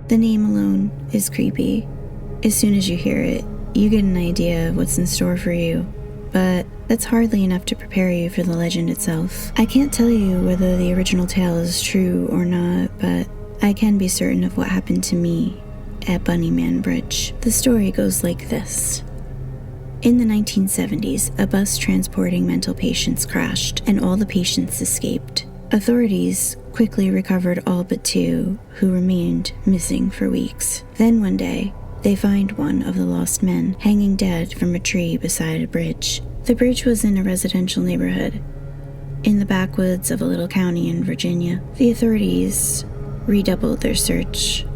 The name alone is creepy. As soon as you hear it, you get an idea of what's in store for you, but that's hardly enough to prepare you for the legend itself. I can't tell you whether the original tale is true or not, but I can be certain of what happened to me at Bunnyman Bridge. The story goes like this. In the 1970s, a bus transporting mental patients crashed, and all the patients escaped. Authorities quickly recovered all but 2, who remained missing for weeks. Then one day, they find one of the lost men hanging dead from a tree beside a bridge. The bridge was in a residential neighborhood, in the backwoods of a little county in Virginia. The authorities redoubled their search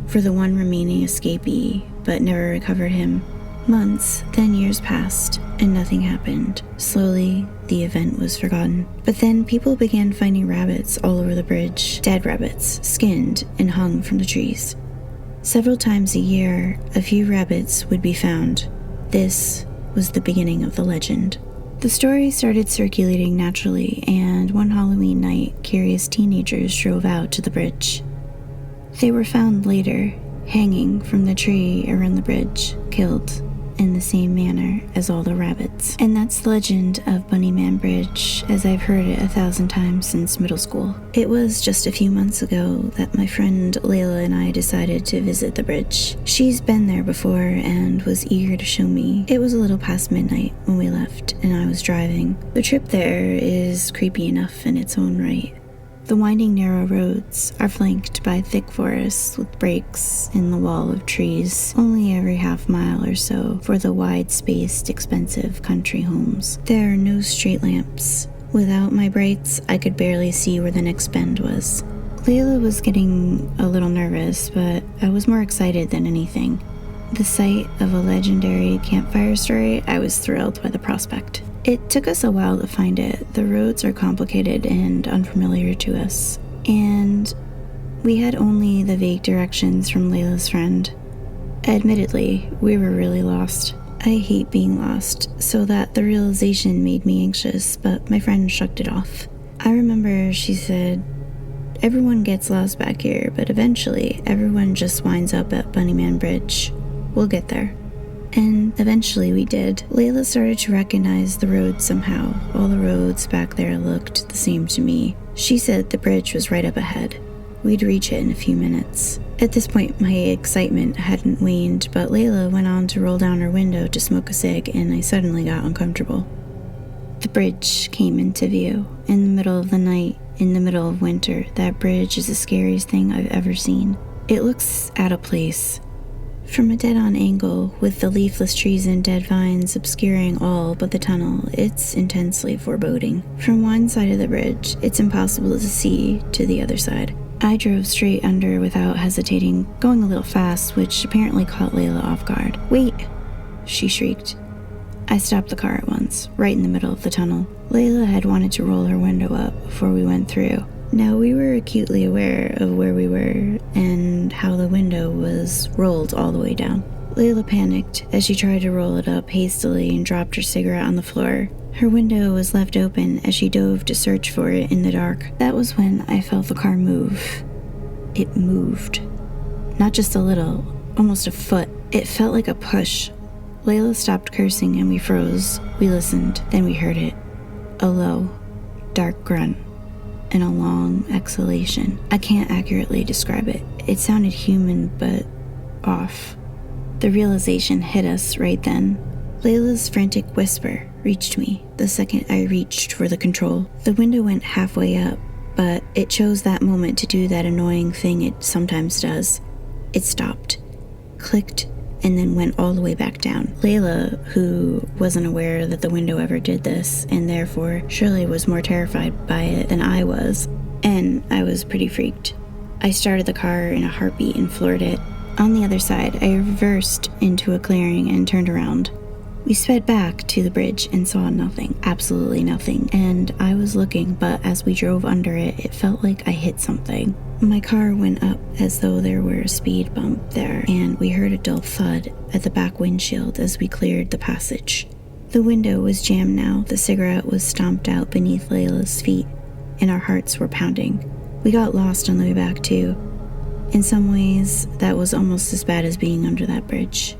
for the one remaining escapee, but never recovered him. Months, then years passed, and nothing happened. Slowly, the event was forgotten. But then people began finding rabbits all over the bridge, dead rabbits, skinned and hung from the trees. Several times a year, a few rabbits would be found. This was the beginning of the legend. The story started circulating naturally, and one Halloween night, curious teenagers drove out to the bridge. They were found later, hanging from the tree around the bridge, killed in the same manner as all the rabbits. And that's the legend of Bunnyman Bridge, as I've heard it 1,000 times since middle school. It was just a few months ago that my friend Layla and I decided to visit the bridge. She's been there before and was eager to show me. It was a little past midnight when we left, and I was driving. The trip there is creepy enough in its own right. The winding narrow roads are flanked by thick forests with breaks in the wall of trees only every half mile or so for the wide-spaced, expensive country homes. There are no street lamps. Without my brights, I could barely see where the next bend was. Layla was getting a little nervous, but I was more excited than anything. The sight of a legendary campfire story, I was thrilled by the prospect. It took us a while to find it. The roads are complicated and unfamiliar to us, and we had only the vague directions from Layla's friend. Admittedly, we were really lost. I hate being lost, so that the realization made me anxious, but my friend shrugged it off. I remember she said, "Everyone gets lost back here, but eventually everyone just winds up at Bunnyman Bridge. We'll get there." And eventually we did. Layla started to recognize the road somehow. All the roads back there looked the same to me. She said the bridge was right up ahead. We'd reach it in a few minutes. At this point, my excitement hadn't waned, but Layla went on to roll down her window to smoke a cig, and I suddenly got uncomfortable. The bridge came into view. In the middle of the night, in the middle of winter, that bridge is the scariest thing I've ever seen. It looks out of place. From a dead-on angle, with the leafless trees and dead vines obscuring all but the tunnel, it's intensely foreboding. From one side of the bridge, it's impossible to see to the other side. I drove straight under without hesitating, going a little fast, which apparently caught Layla off guard. "Wait!" she shrieked. I stopped the car at once, right in the middle of the tunnel. Layla had wanted to roll her window up before we went through. Now, we were acutely aware of where we were and how the window was rolled all the way down. Layla panicked as she tried to roll it up hastily and dropped her cigarette on the floor. Her window was left open as she dove to search for it in the dark. That was when I felt the car move. It moved. Not just a little, almost a foot. It felt like a push. Layla stopped cursing and we froze. We listened, then we heard it. A low, dark grunt. And a long exhalation. I can't accurately describe it. It sounded human, but off. The realization hit us right then. Layla's frantic whisper reached me the second I reached for the control. The window went halfway up, but it chose that moment to do that annoying thing it sometimes does. It stopped, clicked, and then went all the way back down. Layla, who wasn't aware that the window ever did this, and therefore surely was more terrified by it than I was, and I was pretty freaked. I started the car in a heartbeat and floored it. On the other side, I reversed into a clearing and turned around. We sped back to the bridge and saw nothing, absolutely nothing, and I was looking, but as we drove under it, it felt like I hit something. My car went up as though there were a speed bump there, and we heard a dull thud at the back windshield as we cleared the passage. The window was jammed now, the cigarette was stomped out beneath Layla's feet, and our hearts were pounding. We got lost on the way back too. In some ways, that was almost as bad as being under that bridge.